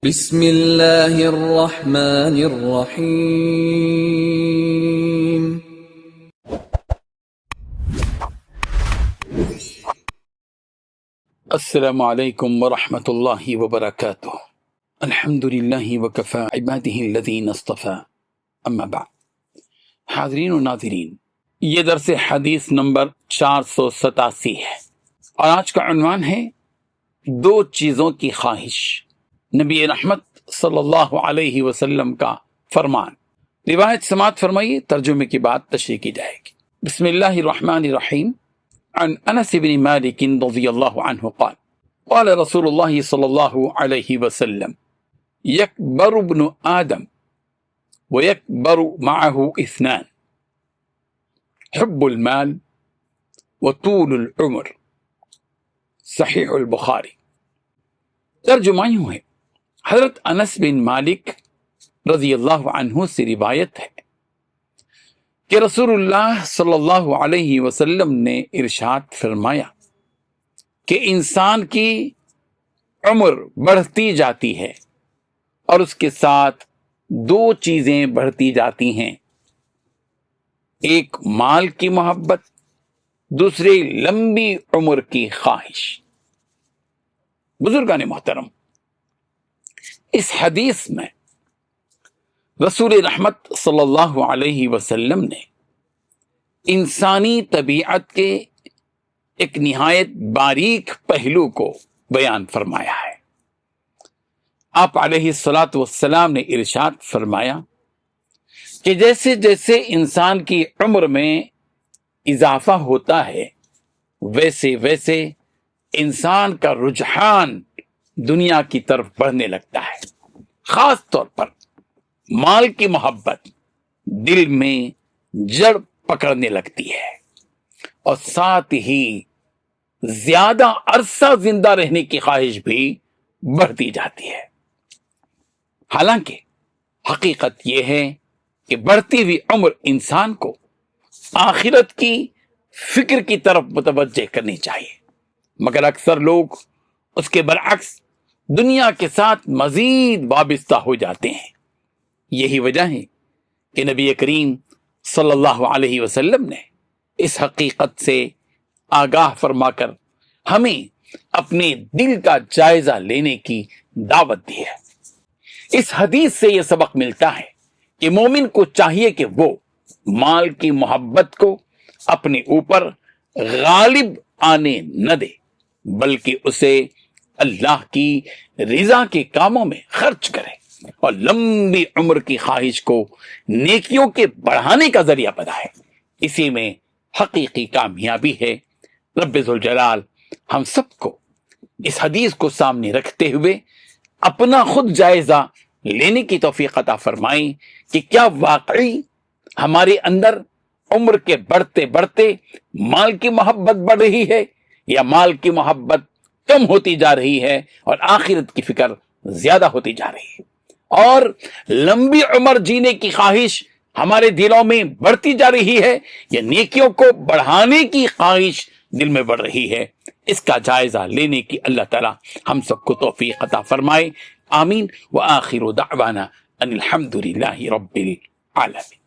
بسم اللہ الرحمن الرحیم۔ السلام علیکم ورحمۃ اللہ وبرکاتہ۔ الحمد للہ وکفی عبادہ الذین اصطفی، اما بعد۔ حاضرین و ناظرین، یہ درس حدیث نمبر 487 ہے اور آج کا عنوان ہے دو چیزوں کی خواہش، نبی رحمت صلی اللہ علیہ وسلم کا فرمان۔ روایت سماعت فرمائیے، ترجمے کے بعد تشریح کی جائے گی۔ بسم اللہ الرحمن الرحیم۔ عن انس بن مالک رضی اللہ عنہ قال قال رسول اللہ صلی اللہ علیہ وسلم یکبر ابن آدم ویکبر معه اثنان، حب المال وطول العمر، صحیح البخاری۔ ترجمہ یوں ہے، حضرت انس بن مالک رضی اللہ عنہ سے روایت ہے کہ رسول اللہ صلی اللہ علیہ وسلم نے ارشاد فرمایا کہ انسان کی عمر بڑھتی جاتی ہے اور اس کے ساتھ دو چیزیں بڑھتی جاتی ہیں، ایک مال کی محبت، دوسری لمبی عمر کی خواہش۔ بزرگان محترم، اس حدیث میں رسول رحمت صلی اللہ علیہ وسلم نے انسانی طبیعت کے ایک نہایت باریک پہلو کو بیان فرمایا ہے۔ آپ علیہ الصلاۃ والسلام نے ارشاد فرمایا کہ جیسے جیسے انسان کی عمر میں اضافہ ہوتا ہے، ویسے ویسے انسان کا رجحان دنیا کی طرف بڑھنے لگتا ہے۔ خاص طور پر مال کی محبت دل میں جڑ پکڑنے لگتی ہے اور ساتھ ہی زیادہ عرصہ زندہ رہنے کی خواہش بھی بڑھتی جاتی ہے۔ حالانکہ حقیقت یہ ہے کہ بڑھتی ہوئی عمر انسان کو آخرت کی فکر کی طرف متوجہ کرنی چاہیے، مگر اکثر لوگ اس کے برعکس دنیا کے ساتھ مزید وابستہ ہو جاتے ہیں۔ یہی وجہ ہے کہ نبی کریم صلی اللہ علیہ وسلم نے اس حقیقت سے آگاہ فرما کر ہمیں اپنے دل کا جائزہ لینے کی دعوت دی ہے۔ اس حدیث سے یہ سبق ملتا ہے کہ مومن کو چاہیے کہ وہ مال کی محبت کو اپنے اوپر غالب آنے نہ دے، بلکہ اسے اللہ کی رضا کے کاموں میں خرچ کرے اور لمبی عمر کی خواہش کو نیکیوں کے بڑھانے کا ذریعہ بنائے۔ اسی میں حقیقی کامیابی ہے۔ رب ذوالجلال ہم سب کو اس حدیث کو سامنے رکھتے ہوئے اپنا خود جائزہ لینے کی توفیق عطا فرمائیں کہ کیا واقعی ہمارے اندر عمر کے بڑھتے بڑھتے مال کی محبت بڑھ رہی ہے یا مال کی محبت کم ہوتی جا رہی ہے اور آخرت کی فکر زیادہ ہوتی جا رہی ہے، اور لمبی عمر جینے کی خواہش ہمارے دلوں میں بڑھتی جا رہی ہے یا نیکیوں کو بڑھانے کی خواہش دل میں بڑھ رہی ہے۔ اس کا جائزہ لینے کی اللہ تعالی ہم سب کو توفیق عطا فرمائے۔ آمین۔ وآخر دعوانا ان الحمد للہ رب العالمین۔